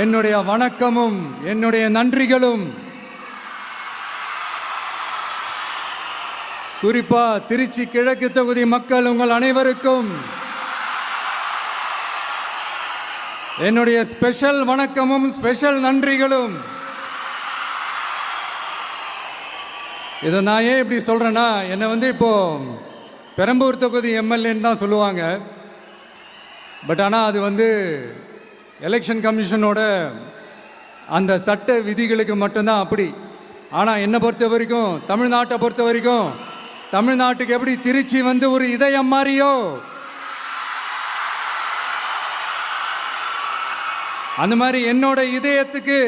என்னுடைய வணக்கமும் என்னுடைய நன்றிகளும் குறிப்பா திருச்சி கிழக்கு தொகுதி மக்கள் உங்கள் அனைவருக்கும் என்னுடைய ஸ்பெஷல் வணக்கமும் ஸ்பெஷல் நன்றிகளும். இதை நான் ஏன் இப்படி சொல்றேன்னா, என்னை இப்போ பெரம்பூர் தொகுதி எம்எல்ஏன்னு தான் சொல்லுவாங்க. பட் ஆனால் அது எலெக்ஷன் கமிஷனோட அந்த சட்ட விதிகளுக்கு மட்டும்தான் அப்படி. ஆனால் என்னை பொறுத்த வரைக்கும், தமிழ்நாட்டை பொறுத்த வரைக்கும், தமிழ்நாட்டுக்கு எப்படி திருச்சி ஒரு இதயம் மாறியோ, அந்த மாதிரி என்னோட இதயத்துக்கு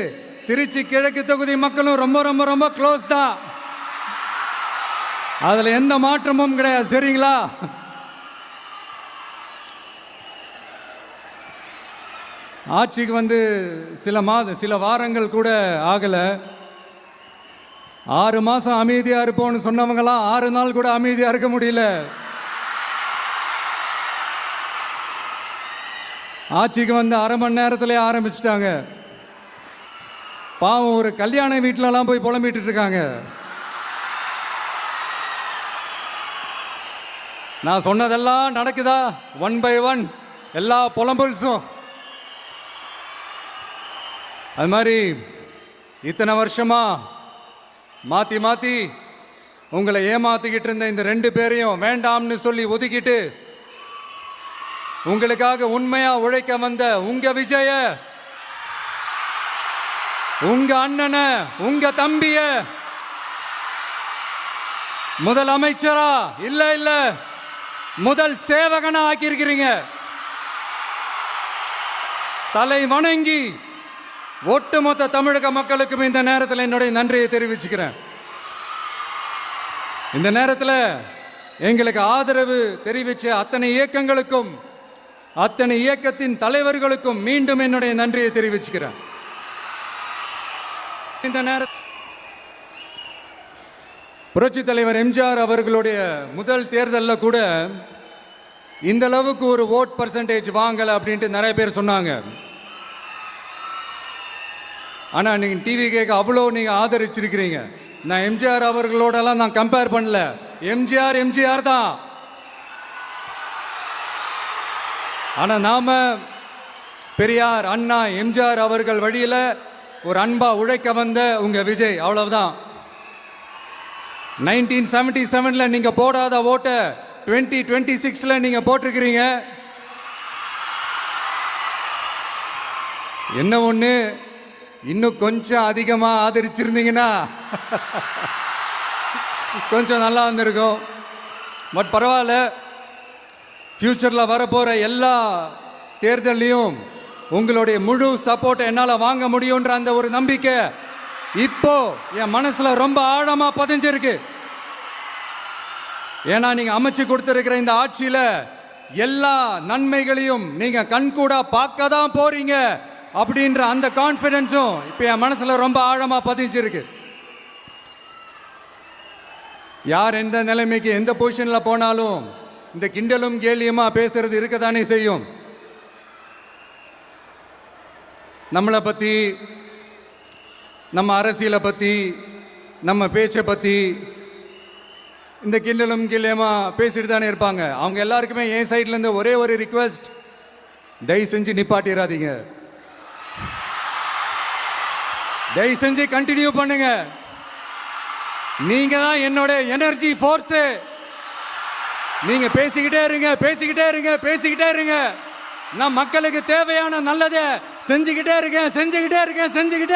திருச்சி கிழக்கு தொகுதி மக்களும் ரொம்ப ரொம்ப ரொம்ப க்ளோஸ் தான். அதுல எந்த மாற்றமும் கிடையாது. சரிங்களா? ஆட்சிக்கு சில வாரங்கள் கூட ஆகல. 6 மாசம் அமைதியா இருப்போம்னு சொன்னவங்களாம் 6 நாள் கூட அமைதியா இருக்க முடியல. ஆட்சிக்கு 1/2 மணி நேரத்திலே ஆரம்பிச்சிட்டாங்க. பாவம், ஒரு கல்யாண வீட்டிலலாம் போய் புலம்பிட்டு இருக்காங்க. நான் சொன்னதெல்லாம் நடக்குதா? 1 by 1 எல்லா புலம்பல்ஸும். அது மாதிரி இத்தனை வருஷமா மாத்தி மாத்தி உங்களை ஏமாத்திக்கிட்டு இருந்த இந்த 2 பேரையும் வேண்டாம்னு சொல்லி ஒதுக்கிட்டு உங்களுக்காக உண்மையா உழைக்க வந்த உங்க விஜய, உங்க அண்ணனை, உங்க தம்பிய முதல் அமைச்சரா இல்ல முதல் சேவகனா ஆக்கியிருக்கிறீங்க. தலை வணங்கி ஒட்டுமொத்த தமிழக மக்களுக்கும் இந்த நேரத்தில் என்னுடைய நன்றியை தெரிவிச்சுக்கிறேன். இந்த நேரத்தில் எங்களுக்கு ஆதரவு தெரிவிச்ச அத்தனை இயக்கங்களுக்கும், அத்தனை இயக்கத்தின் தலைவர்களுக்கும் மீண்டும் என்னுடைய நன்றியை தெரிவிச்சுக்கிறேன். இந்த நேரத்தில் புரட்சி தலைவர் எம்ஜிஆர் அவர்களுடைய முதல் தேர்தலில் கூட இந்த அளவுக்கு ஒரு ஓட் பர்சன்டேஜ் வாங்கலை அப்படின்ட்டு நிறைய பேர் சொன்னாங்க. ஆனால் நீங்கள் டிவி கேட்க அவ்வளோ நீங்கள் ஆதரிச்சிருக்கிறீங்க. நான் எம்ஜிஆர் அவர்களோடலாம் நான் கம்பேர் பண்ணல. எம்ஜிஆர் தான். ஆனால் நாம பெரியார், அண்ணா, எம்ஜிஆர் அவர்கள் வழியில் ஒரு அன்பா உழைக்க வந்த உங்க விஜய், அவ்வளவுதான். 1977 நீங்க போடாத ஓட்டை 2026 நீங்க போட்டிருக்கிறீங்க. என்ன ஒண்ணு, இன்னும் கொஞ்சம் அதிகமா ஆதரிச்சிருந்தீங்கன்னா கொஞ்சம் நல்லா இருந்திருக்கும். பட் பரவாயில்ல, ஃபியூச்சரில் வரப்போற எல்லா தேர்தலையும் உங்களுடைய முழு சப்போர்ட்டை என்னால் வாங்க முடியுன்ற அந்த ஒரு நம்பிக்கை இப்போ என் மனசுல ரொம்ப ஆழமா பதிஞ்சிருக்கு. ஏன்னா நீங்க அமைச்சு கொடுத்திருக்கிற இந்த ஆட்சியில எல்லா நன்மைகளையும் நீங்க கண்கூடா பார்க்க தான் போறீங்க அப்படின்ற அந்த கான்ஃபிடன்ஸும் இப்போ என் மனசுல ரொம்ப ஆழமா பதிஞ்சிருக்கு. யார் எந்த நிலைமைக்கு எந்த பொசிஷன்ல போனாலும் இந்த கிண்டலும் கேலியுமா பேசுறது இருக்கதானே செய்யும். நம்மளை பத்தி, நம்ம அரசியலை பற்றி, நம்ம பேச்சை பற்றி இந்த கிண்டலும் கிள்ளையமா பேசிட்டு தானே இருப்பாங்க. அவங்க எல்லாருக்குமே என் சைட்லேருந்து ஒரே ஒரு ரிக்வெஸ்ட், தயவு செஞ்சு நிப்பாட்டிடாதீங்க. தயவு செஞ்சு கண்டினியூ பண்ணுங்க. நீங்க தான் என்னோட எனர்ஜி ஃபோர்ஸு. நீங்க பேசிக்கிட்டே இருங்க. நான் மக்களுக்கு தேவையான நல்லதை செஞ்சுக்கிட்டே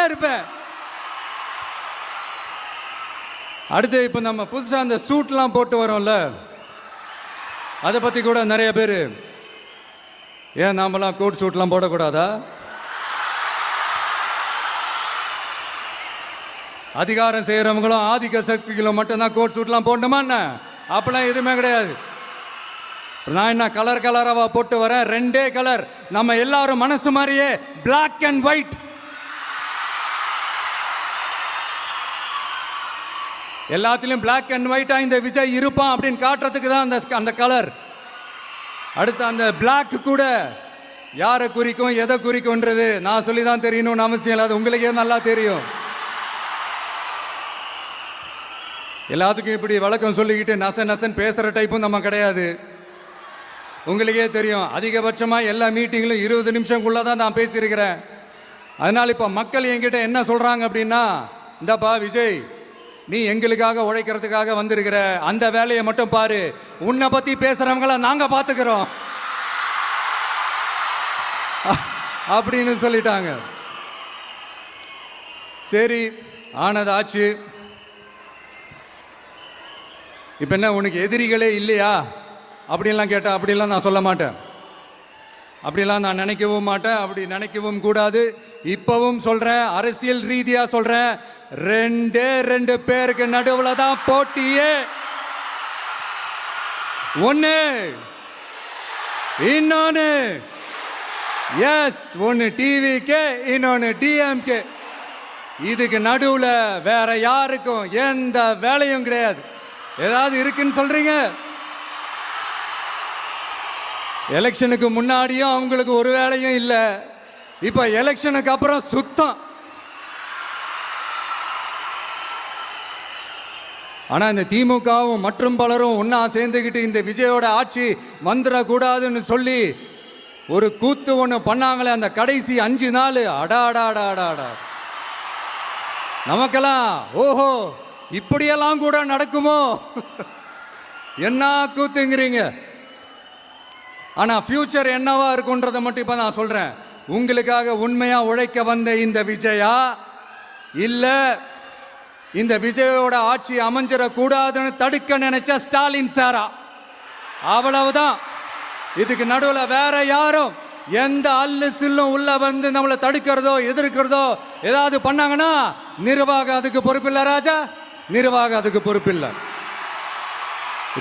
இருப்பேன். அடுத்து இப்போ நம்ம புதுசாக அந்த சூட்லாம் போட்டு வரோம்ல, அதை பற்றி கூட நிறைய பேர், ஏன் நாமெல்லாம் கோட் சூட்லாம் போடக்கூடாதா? அதிகாரம் செய்கிறவங்களும் ஆதிக்க சக்திகளும் மட்டும்தான் கோட் சூட்லாம் போடணுமா என்ன? அப்பெல்லாம் எதுவுமே கிடையாது. நான் என்ன கலராக போட்டு வரேன், 2 கலர். நம்ம எல்லாரும் மனசு மாதிரியே பிளாக் அண்ட் ஒயிட். எல்லாத்திலும் பிளாக் அண்ட் ஒயிட்டா இந்த விஜய் இருப்பான் அப்படின்னு காட்டுறதுக்கு தான் அந்த கலர். அடுத்து அந்த பிளாக் கூட யாரை குறிக்கும் எதை குறிக்கும்ன்றது நான் சொல்லி தான் தெரியணும்னு அவசியம் இல்லை, அது உங்களுக்கே நல்லா தெரியும். எல்லாத்துக்கும் இப்படி வழக்கம் சொல்லிக்கிட்டு நசன் பேசுகிற டைப்பும் நம்ம கிடையாது. உங்களுக்கே தெரியும், அதிகபட்சமாக எல்லா மீட்டிங்கிலும் 20 நிமிஷம்குள்ளே தான் நான் பேசியிருக்கிறேன். அதனால் இப்போ மக்கள் என்கிட்ட என்ன சொல்கிறாங்க அப்படின்னா, இந்தப்பா விஜய், நீ எங்களுக்காக உழைக்கிறதுக்காக வந்திருக்கிற, அந்த வேலையை மட்டும் பாரு, உன்னை பற்றி பேசுகிறவங்கள நாங்கள் பார்த்துக்கிறோம் அப்படின்னு சொல்லிட்டாங்க. சரி, ஆனது ஆச்சு. இப்போ என்ன, உனக்கு எதிரிகளே இல்லையா அப்படின்லாம் கேட்டேன். அப்படிலாம் நான் சொல்ல மாட்டேன், அப்படிலாம் நான் நினைக்கவும் மாட்டேன், அப்படி நினைக்கவும் கூடாது. இப்பவும் சொல்கிறேன், அரசியல் ரீதியாக சொல்கிறேன், 2 பேருக்கு நடுவில் தான் போட்டியே. ஒன்று இன்னொன்று, எஸ், ஒன்று டிவிக்கு, இன்னொன்று டிஎம்கே. இதுக்கு நடுவில் வேற யாருக்கும் எந்த வேலையும் கிடையாது. ஏதாவது இருக்குன்னு சொல்றீங்க? எலெக்ஷனுக்கு முன்னாடியும் அவங்களுக்கு ஒரு வேலையும் இல்லை, இப்ப எலெக்ஷனுக்கு அப்புறம் சுத்தம். ஆனா இந்த திமுகவும் மற்றும் பலரும் ஒன்னா சேர்ந்துக்கிட்டு இந்த விஜயோட ஆட்சி வந்துடக்கூடாதுன்னு சொல்லி ஒரு கூத்து ஒன்று பண்ணாங்களே, அந்த கடைசி 5 நாள், அடாடாடாடாடா, நமக்கெல்லாம் ஓஹோ இப்படியெல்லாம் கூட நடக்குமோ என்ன கூத்துங்கிறீங்க. ஆனா ஃபியூச்சர் என்னவா இருக்குன்றதை மட்டும் இப்ப நான் சொல்றேன். உங்களுக்காக உண்மையா உழைக்க வந்த இந்த விஜயா, இல்ல இந்த விஜயோட ஆட்சி அமைஞ்சிடக்கூடாதுன்னு தடுக்க நினைச்ச ஸ்டாலின் சாரா, அவ்வளவுதான். இதுக்கு நடுவில் வேற யாரும் எந்த அல்லு சில்லும் உள்ள வந்து நம்மளை தடுக்கிறதோ எதிர்க்கிறதோ ஏதாவது பண்ணாங்கன்னா நிர்வாகம் அதுக்கு பொறுப்பில்லை ராஜா, நிர்வாகம் அதுக்கு பொறுப்பில்லை.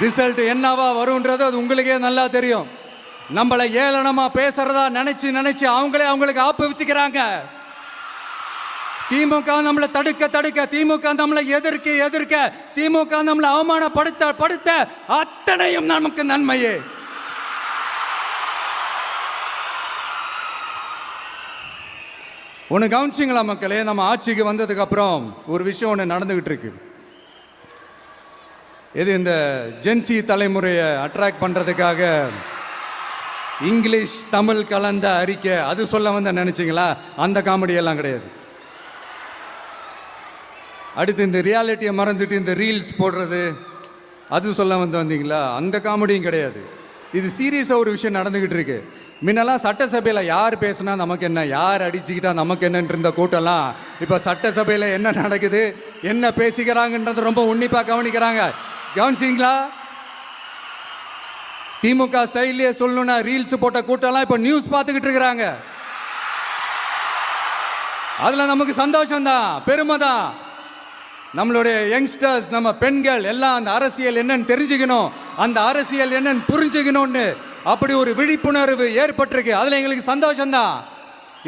ரிசல்ட் என்னவா வரும்ன்றது அது உங்களுக்கே நல்லா தெரியும். நம்மளை ஏளனமா பேசுறதா நினைச்சு அவங்களுக்கு ஆப்பு வச்சுக்கிறாங்க. திமுக நம்மளை தடுக்க, திமுக நம்மளை எதிர்க்க, திமுக நம்மளை அவமானப்படுத்த அத்தனையும் நமக்கு நன்மையே. ஒன்று கவனிச்சிங்களா மக்களே, நம்ம ஆட்சிக்கு வந்ததுக்கு அப்புறம் ஒரு விஷயம் ஒன்று நடந்துகிட்டு இருக்கு. இது இந்த ஜென்சி தலைமுறையை அட்ராக்ட் பண்ணுறதுக்காக இங்கிலீஷ் தமிழ் கலந்த அறிக்கை, அது சொல்ல வந்த நினைச்சிங்களா? அந்த காமெடியெல்லாம் கிடையாது. அடுத்து இந்த ரியாலிட்டியை மறந்துட்டு இந்த ரீல்ஸ் போடுறது, அது சொல்ல வந்தீங்களா? அந்த காமெடியும் கிடையாது. இது சீரியஸாக ஒரு விஷயம் நடந்துக்கிட்டு இருக்கு. முன்னெல்லாம் சட்டசபையில் யார் பேசுனா நமக்கு என்ன, யார் அடிச்சுக்கிட்டா நமக்கு என்னன்னு இருந்த கூட்டம்லாம் இப்போ சட்டசபையில் என்ன நடக்குது, என்ன பேசிக்கிறாங்கன்றது ரொம்ப உன்னிப்பாக கவனிக்கிறாங்க. கவனிச்சிங்களா? திமுக ஸ்டைல்லையே சொல்லணும்னா ரீல்ஸ் போட்ட கூட்டம்லாம் இப்போ நியூஸ் பார்த்துக்கிட்டு இருக்கிறாங்க. அதில் நமக்கு சந்தோஷம்தான், பெருமை தான். நம்மளுடைய யங்ஸ்டர்ஸ், நம்ம பெண்கள் எல்லாம் அந்த அரசியல் என்னன்னு தெரிஞ்சுக்கணும், அந்த அரசியல் என்னன்னு புரிஞ்சுக்கணும்னு அப்படி ஒரு விழிப்புணர்வு ஏற்பட்டிருக்கு. அதில் எங்களுக்கு சந்தோஷம்தான்.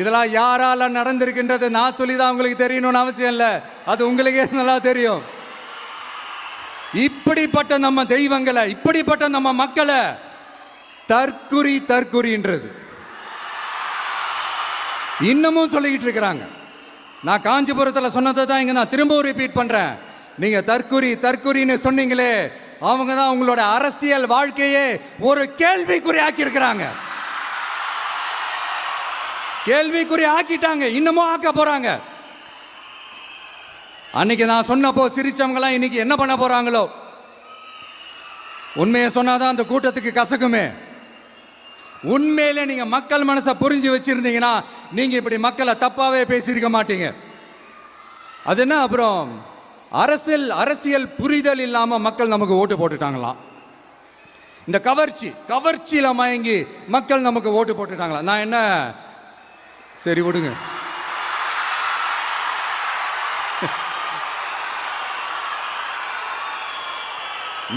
இதெல்லாம் யாரால நடந்திருக்கின்றது நான் சொல்லி தான் உங்களுக்கு தெரியணும்னு அவசியம் இல்லை, அது உங்களுக்கே நல்லா தெரியும். இப்படிப்பட்ட நம்ம தெய்வங்களை, இப்படிப்பட்ட நம்ம மக்களை தற்குறின்றது இன்னமும் சொல்லிக்கிட்டு இருக்கிறாங்க. நான் காஞ்சிபுரத்தில் சொன்னதை தான் இங்கே நான் திரும்பவும் ரிப்பீட் பண்ணுறேன். நீங்கள் தற்குறின்னு சொன்னீங்களே, அவங்க தான் உங்களோட அரசியல் வாழ்க்கையே ஒரு கேள்விக்குறி ஆக்கியிருக்கிறாங்க. கேள்விக்குறி ஆக்கிட்டாங்க, இன்னமும் ஆக்க போறாங்க. அன்னைக்கு நான் சொன்னப்போ சிரிச்சவங்களாம் இன்னைக்கு என்ன பண்ண போறாங்களோ. உண்மையை சொன்னாதான் அந்த கூட்டத்துக்கு கசக்குமே. உண்மையிலே நீங்க மக்கள் மனசை புரிஞ்சு வச்சிருந்தீங்கன்னா நீங்க இப்படி மக்களை தப்பாவே பேசியிருக்க மாட்டீங்க. அது என்ன, அப்புறம் அரசியல் புரிதல் இல்லாம மக்கள் நமக்கு ஓட்டு போட்டுட்டாங்களாம். இந்த கவர்ச்சியில மயங்கி மக்கள் நமக்கு ஓட்டு போட்டுட்டாங்களா? நான் என்ன, சரி விடுங்க.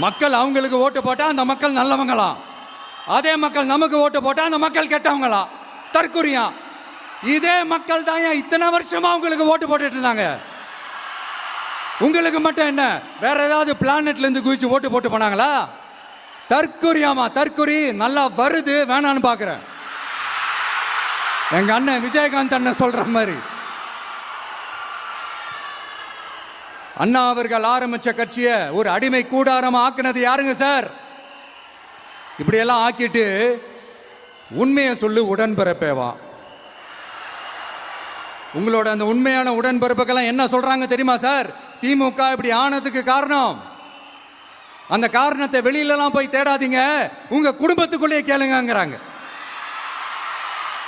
மக்கள் அவங்களுக்கு ஓட்டு போட்டா அந்த மக்கள் நல்லவங்களாம், அதே மக்கள் நமக்கு ஓட்டு போட்டா அந்த மக்கள் கெட்டவங்களா? தற்குறியா? இதே மக்கள் தான் இத்தனை வருஷமா அவங்களுக்கு ஓட்டு போட்டுட்டு இருந்தாங்க. உங்களுக்கு மட்டும் என்ன, வேற ஏதாவது பிளானட்ல இருந்து குதிச்சு ஓட்டு போட்டு போனாங்களா? தற்குறியாமா? தற்குறி நல்லா வருது, வேணான்னு பாக்குறேன். எங்க அண்ணன் விஜயகாந்த் அண்ணன் சொல்ற மாதிரி. அண்ணா அவர்கள் ஆரம்பிச்ச கட்சியை ஒரு அடிமை கூடாரமா ஆக்குனது யாருங்க சார்? இப்படியெல்லாம் ஆக்கிட்டு உண்மையை சொல்லு உடன்பிறப்பேவா. உங்களோட அந்த உண்மையான உடன்பிறப்புக்கெல்லாம் என்ன சொல்றாங்க தெரியுமா சார்? திமுக இப்படி ஆனதுக்கு காரணம், அந்த காரணத்தை வெளியிலலாம் போய் தேடாதீங்க, உங்க குடும்பத்துக்குள்ளேயே கேளுங்கிறாங்க.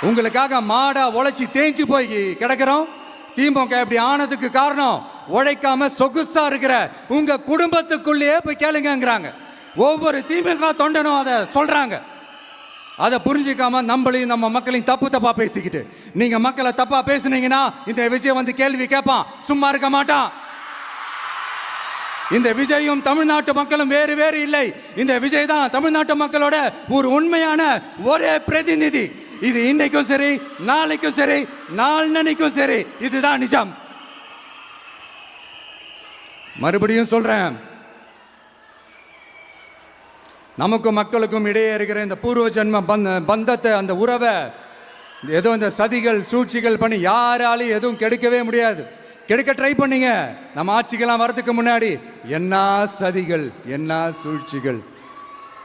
உங்களுக்காக மாடா உழைச்சி தேஞ்சு போய் கிடக்கிறோம். திமுக இப்படி ஆனதுக்கு காரணம் உழைக்காம சொகுசா இருக்கிற உங்க குடும்பத்துக்குள்ளேயே போய் கேளுங்கிறாங்க. ஒவ்வொரு திமுக தொண்டனும் அதை சொல்றாங்க. அதை புரிஞ்சிக்காம நம்மளையும் நம்ம மக்களையும் தப்பா பேசிக்கிட்டு, நீங்க மக்களை தப்பா பேசுனீங்கன்னா இந்த விஜய் வந்து கேள்வி கேட்பான், சும்மா இருக்க மாட்டான். இந்த விஜயும் தமிழ்நாட்டு மக்களும் வேறு வேறு இல்லை. இந்த விஜய் தான் தமிழ்நாட்டு மக்களோட ஒரு உண்மையான ஒரே பிரதிநிதி. இது இன்னைக்கும் சரி, நாளைக்கும் சரி, நாளன்னைக்கும் சரி, இதுதான் நிஜம். மறுபடியும் சொல்றேன், நமக்கும் மக்களுக்கும் இடையே இருக்கிற இந்த பூர்வ ஜென்ம பந்தத்தை, அந்த உறவை ஏதோ இந்த சதிகள் சூழ்ச்சிகள் பண்ணி யாராலையும் எதுவும் கெடுக்கவே முடியாது. கெடுக்க ட்ரை பண்ணீங்க நம்ம ஆட்சிக்கெல்லாம் வரதுக்கு முன்னாடி. என்ன சதிகள், என்ன சூழ்ச்சிகள்,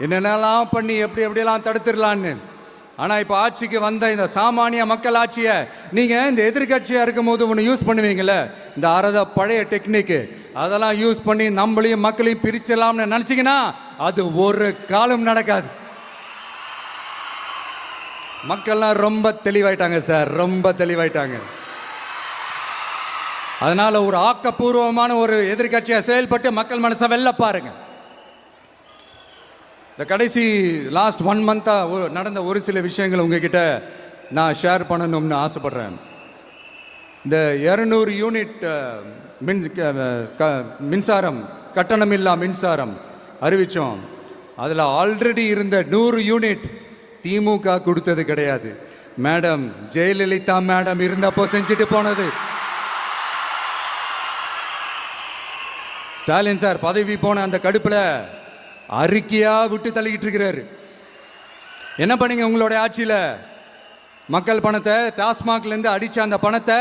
என்னென்னலாம் பண்ணி எப்படியெல்லாம் தடுத்துடலான்னு. ஆனால் இப்போ ஆட்சிக்கு வந்த இந்த சாமானிய மக்கள் ஆட்சியை நீங்கள் இந்த எதிர்கட்சியாக இருக்கும் போது ஒன்று யூஸ் பண்ணுவீங்களே, இந்த பழைய டெக்னிக்கு, அதெல்லாம் யூஸ் பண்ணி நம்மளையும் மக்களையும் பிரிச்சலாம்னு நினச்சிங்கன்னா அது ஒரு காலம் நடக்காது. மக்கள்லாம் ரொம்ப தெளிவாயிட்டாங்க சார், ரொம்ப தெளிவாயிட்டாங்க. அதனால ஒரு ஆக்கப்பூர்வமான ஒரு எதிர்கட்சியை செயல்பட்டு மக்கள் மனசை வெல்ல பாருங்க. இந்த கடைசி லாஸ்ட் 1 மந்த்தா நடந்த ஒரு சில விஷயங்கள் உங்ககிட்ட நான் ஷேர் பண்ணணும்னு ஆசைப்படுறேன். இந்த 200 யூனிட் மின்சாரம், கட்டணமில்லா மின்சாரம் அறிவித்தோம். அதில் ஆல்ரெடி இருந்த 100 யூனிட் திமுக கொடுத்தது கிடையாது. மேடம் ஜெயலலிதா மேடம் இருந்தப்போ செஞ்சுட்டு போனது. ஸ்டாலின் சார் பதவி போன அந்த கடுப்புல அறிக்கையா விட்டு தள்ளிக்கிட்டு இருக்கிறாரு. என்ன பண்ணீங்க உங்களுடைய ஆட்சியில்? மக்கள் பணத்தை, டாஸ்மாக்ல இருந்து அடிச்ச அந்த பணத்தை,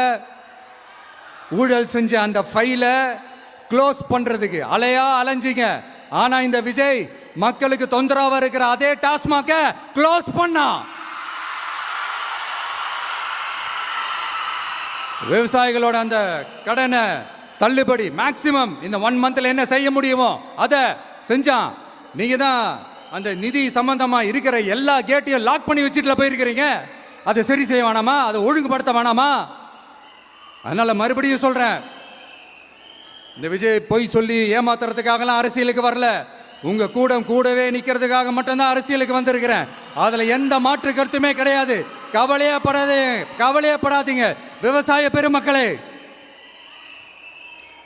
ஊழல் செஞ்ச அந்த ஃபைலை க்ளோஸ் பண்றதுக்கு அலையா அலைஞ்சிங்க. ஆனா இந்த விஜய் மக்களுக்கு தொந்தரவா இருக்கிற அதே டாஸ்மாக க்ளோஸ் பண்ணா. விவசாயிகளோட அந்த கடனை தள்ளுபடி மேக்சிமம் இந்த 1 மந்த்ல என்ன செய்ய முடியுமோ அதை செஞ்சான். நீங்க தான் அந்த நிதி சம்பந்தமா இருக்கிற எல்லா கேட்டையும் லாக் பண்ணி வச்சுட்டு போயிருக்கிறீங்க. அதை சரி செய்ய வேணாமா? அதை ஒழுங்குபடுத்த வேணாமா? அதனால மறுபடியும் சொல்றேன், இந்த விஜய் பொய் சொல்லி ஏமாத்துறதுக்காகலாம் அரசியலுக்கு வரல. உங்க கூடவே நிக்கிறதுக்காக மட்டும்தான் அரசியலுக்கு வந்திருக்கிறேன். அதுல எந்த மாற்று கருத்துமே கிடையாது. கவலையப்படாதீங்க விவசாய பெருமக்களே.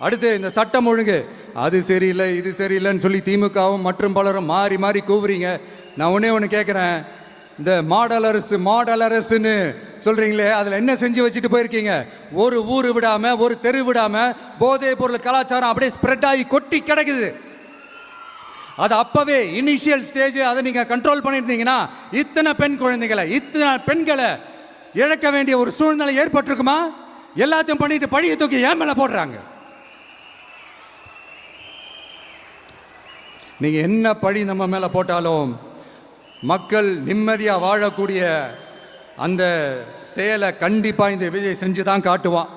அடுத்து இந்த சட்டம் ஒழுங்கு, அது சரியில்லை இது சரியில்லைன்னு சொல்லி திமுகவும் மற்றும் பலரும் மாறி மாறி கூவுறீங்க. நான் ஒன்று கேட்குறேன், இந்த மாடல் அரசுன்னு சொல்றீங்களே, அதில் என்ன செஞ்சு வச்சுட்டு போயிருக்கீங்க? ஒரு ஊர் விடாம, ஒரு தெரு விடாம போதைப் பொருள் கலாச்சாரம் அப்படியே ஸ்ப்ரெட் ஆகி கொட்டி கிடக்குது. அது அப்பவே இனிஷியல் ஸ்டேஜ் அதை நீங்க கண்ட்ரோல் பண்ணியிருந்தீங்கன்னா இத்தனை பெண்களை இழக்க வேண்டிய ஒரு சூழ்நிலை ஏற்பட்டிருக்குமா? எல்லாத்தையும் பண்ணிட்டு பழிய தூக்கி ஏன் மேல போடுறாங்க. நீங்க என்ன பழி நம்ம மேல போட்டாலும் மக்கள் நிம்மதியா வாழக்கூடிய அந்த செயலை கண்டிப்பா இந்த விஜய் செஞ்சுதான் காட்டுவான்.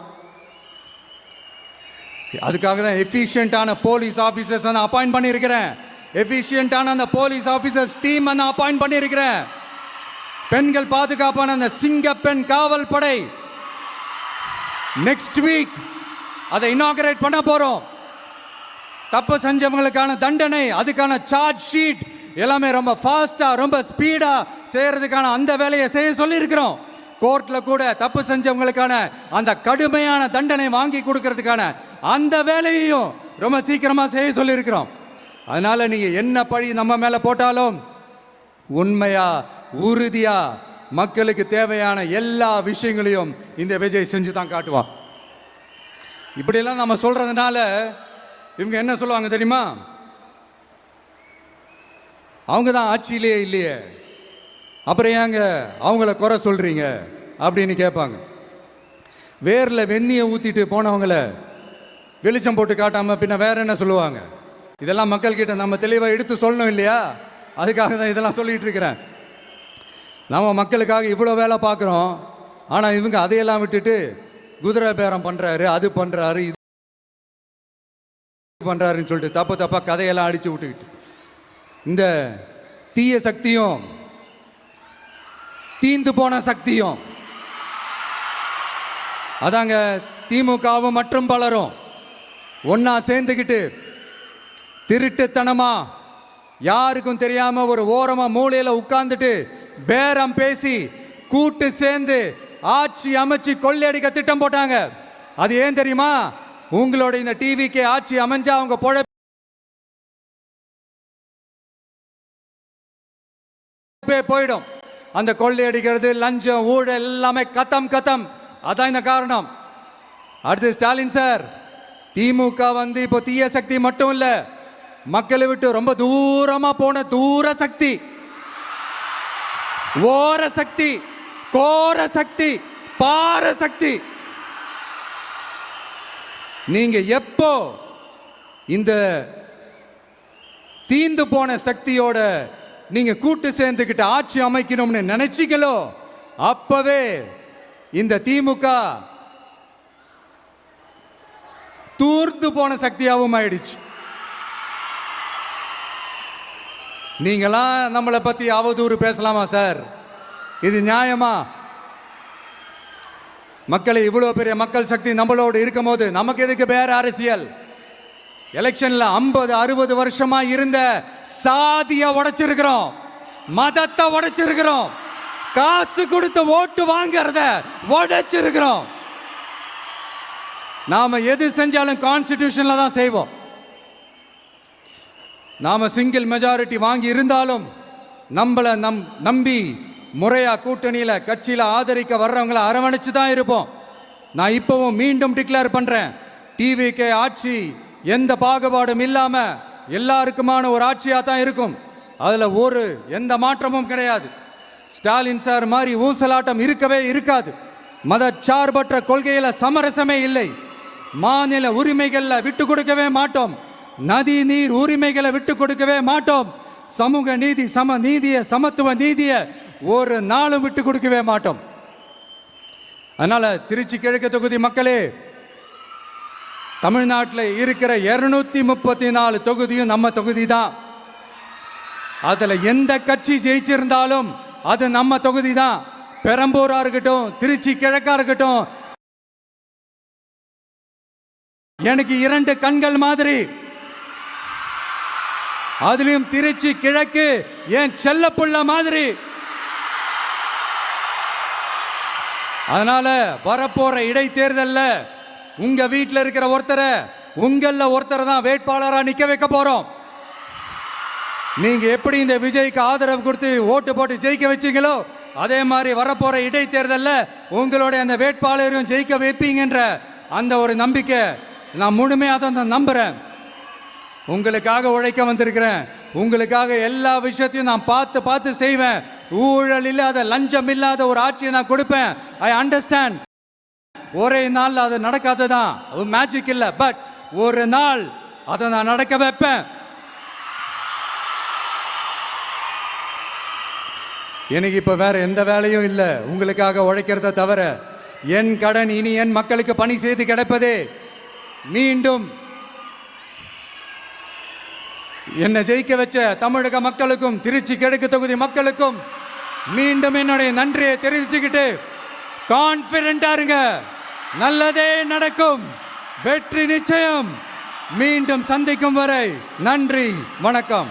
அதுக்காக தான் எஃபிஷியன்டான போலீஸ் ஆஃபீஸர்ஸ் நான் அப்பாயிண்ட் பண்ணியிருக்கிறேன். எஃபிஷியன்டான அந்த போலீஸ் ஆஃபீஸர்ஸ் டீம் நான் அப்பாயிண்ட் பண்ணியிருக்கிறேன். பெண்கள் பாதுகாப்பான அந்த சிங்க பெண் காவல் படை நெக்ஸ்ட் வீக் அதை இனாகரேட் பண்ண போறோம். தப்பு செஞ்சவங்களுக்கான தண்டனை, அதுக்கான சார்ஜ் ஷீட் எல்லாமே ரொம்ப ஃபாஸ்டா, ரொம்ப ஸ்பீடா செய்யறதுக்கான அந்த வேலையை செய்ய சொல்லி இருக்கிறோம். கோர்ட்ல கூட தப்பு செஞ்சவங்களுக்கான அந்த கடுமையான தண்டனை வாங்கி கொடுக்கறதுக்கான அந்த வேலையையும் ரொம்ப சீக்கிரமா செய்ய சொல்லி இருக்கிறோம். அதனால நீங்க என்ன பழி நம்ம மேல போட்டாலும் உண்மையா உறுதியா மக்களுக்கு தேவையான எல்லா விஷயங்களையும் இந்த விஜய் செஞ்சு தான் காட்டுவான். இப்படியெல்லாம் நம்ம சொல்றதுனால இவங்க என்ன சொல்லுவாங்க தெரியுமா? அவங்க தான் ஆட்சியிலே இல்லையே, அப்புறம் ஏங்க அவங்கள குறை சொல்றீங்க அப்படின்னு கேட்பாங்க. வேரில் வெந்நியை ஊற்றிட்டு போனவங்கள வெளிச்சம் போட்டு காட்டாமல் பின்ன வேற என்ன சொல்லுவாங்க? இதெல்லாம் மக்கள்கிட்ட நம்ம தெளிவாக எடுத்து சொல்லணும் இல்லையா? அதுக்காக தான் இதெல்லாம் சொல்லிகிட்டு இருக்கிறேன். நம்ம மக்களுக்காக இவ்வளோ வேலை பார்க்குறோம், ஆனால் இவங்க அதையெல்லாம் விட்டுட்டு குதிரை பேரம் பண்ணுறாரு, அது பண்ணுறாரு, இது பண்ணுறாருன்னு சொல்லிட்டு தப்பாக கதையெல்லாம் அடித்து விட்டுக்கிட்டு இந்த தீய சக்தியும் தீந்து போன சக்தியும் அதாங்க திமுகவும் மற்றும் பலரும் ஒன்னா சேர்ந்துக்கிட்டு திருட்டுத்தனமா யாருக்கும் தெரியாம ஒரு ஓரமா மூலையில உட்கார்ந்துட்டு பேரம் பேசி கூட்டு சேர்ந்து ஆட்சி அமைச்சு கொள்ளையடிக்க திட்டம் போட்டாங்க. அது ஏன் தெரியுமா? உங்களோட இந்த டிவிக்கு ஆட்சி அமைஞ்சா அவங்க போயிடும். அந்த கொள்ளையடிக்கிறது, லஞ்சம், ஊழல் எல்லாமே கத்தம். அதான் இந்த காரணம். அடுத்து ஸ்டாலின் சார், திமுக இப்போ தீய சக்தி மட்டும் இல்ல, மக்களை விட்டு ரொம்ப தூரமா போன தூர சக்தி, ஓர சக்தி, கோர சக்தி, பார சக்தி. நீங்க எப்போ இந்த தீந்து போன சக்தியோட நீங்க கூட்டு சேர்ந்துக்கிட்டு ஆட்சி அமைக்கணும்னு நினைச்சீங்களோ அப்பவே இந்த திமுக தூர்த்து போன சக்தியாகவும் ஆயிடுச்சு. நீங்களாம் நம்மளை பத்தி அவதூறு பேசலாமா சார்? இது நியாயமா? மக்களை இவ்வளவு பெரிய மக்கள் சக்தி நம்மளோடு இருக்கும் போது நமக்கு எதுக்கு வேற அரசியல்? எலெக்ஷன்ல 50-60 வருஷமா இருந்த சாதிய உடைச்சிருக்கிறோம், மதத்தை உடைச்சிருக்கிறோம், காசு கொடுத்து ஓட்டு வாங்கறத உடைச்சிருக்கிறோம். நாம எது செஞ்சாலும் கான்ஸ்டிடியூஷன்ல தான் செய்வோம். நாம சிங்கிள் மெஜாரிட்டி வாங்கி இருந்தாலும் நம்மளை நம்பி முறையா கூட்டணியில கட்சியில ஆதரிக்க வர்றவங்களை அரவணைச்சு தான் இருப்போம். நான் இப்பவும் மீண்டும் டிக்ளேர் பண்றேன், டிவிகே ஆட்சி எந்த பாகுபாடும் இல்லாம எல்லாருக்குமான ஒரு ஆட்சியா தான் இருக்கும். அதுல எந்த மாற்றமும் கிடையாது. ஸ்டாலின் சார் மாதிரி ஊசலாட்டம் இருக்கவே இருக்காது. மதச்சார்பற்ற கொள்கையில சமரசமே இல்லை. மாநில உரிமைகள்ல விட்டு கொடுக்கவே மாட்டோம். நதி நீர் உரிமைகளை விட்டு கொடுக்கவே மாட்டோம். சமூக நீதி, சம நீதிய, சமத்துவ நீதிய ஒரு நாளும் விட்டு கொடுக்கவே மாட்டோம். அதனால திருச்சி கிழக்கு தொகுதி மக்களே, தமிழ்நாட்டில் இருக்கிற 234 தொகுதியும் நம்ம தொகுதி தான். அதுல எந்த கட்சி ஜெயிச்சிருந்தாலும் அது நம்ம தொகுதி தான். பெரம்பூரா இருக்கட்டும், திருச்சி கிழக்கா இருக்கட்டும், எனக்கு 2 கண்கள் மாதிரி. அதுலயும் திருச்சி கிழக்கு என் செல்ல புள்ள மாதிரி. அதனால வரப்போற இடைத்தேர்தல்ல உங்க வீட்டில் இருக்கிற ஒருத்தரை, உங்கள ஒருத்தரை தான் வேட்பாளராக நிக்க வைக்க போறோம். நீங்க எப்படி இந்த விஜய்க்கு ஆதரவு கொடுத்து ஓட்டு போட்டு ஜெயிக்க வச்சீங்களோ அதே மாதிரி வரப்போற இடைத்தேர்தல்ல உங்களுடைய அந்த வேட்பாளரையும் ஜெயிக்க வைப்பீங்கன்ற அந்த ஒரு நம்பிக்கை நான் முழுமையாக தான் நம்புறேன். உங்களுக்காக உழைக்க வந்திருக்கிறேன். உங்களுக்காக எல்லா விஷயத்தையும் நான் பார்த்து செய்வேன். ஊழல் இல்லாத, லஞ்சம் இல்லாத ஒரு ஆட்சியை நான் கொடுப்பேன். I understand. ஒரே நாள் அது நடக்காததான், மேஜிக் இல்லை. பட் ஒரு நாள் அதை நான் நடக்க வைப்பேன். எனக்கு இப்ப வேற எந்த வேலையும் இல்லை உங்களுக்காக உழைக்கிறத தவிர. என் கடன் இனி என் மக்களுக்கு பணி செய்து கிடைப்பதே. மீண்டும் என்னை ஜெயிக்க வச்ச தமிழக மக்களுக்கும் திருச்சி கிழக்கு தொகுதி மக்களுக்கும் மீண்டும் என்னுடைய நன்றியை தெரிவிச்சுக்கிட்டு கான்பிடண்டா இருங்க, நல்லதே நடக்கும், வெற்றி நிச்சயம். மீண்டும் சந்திக்கும் வரை நன்றி, வணக்கம்.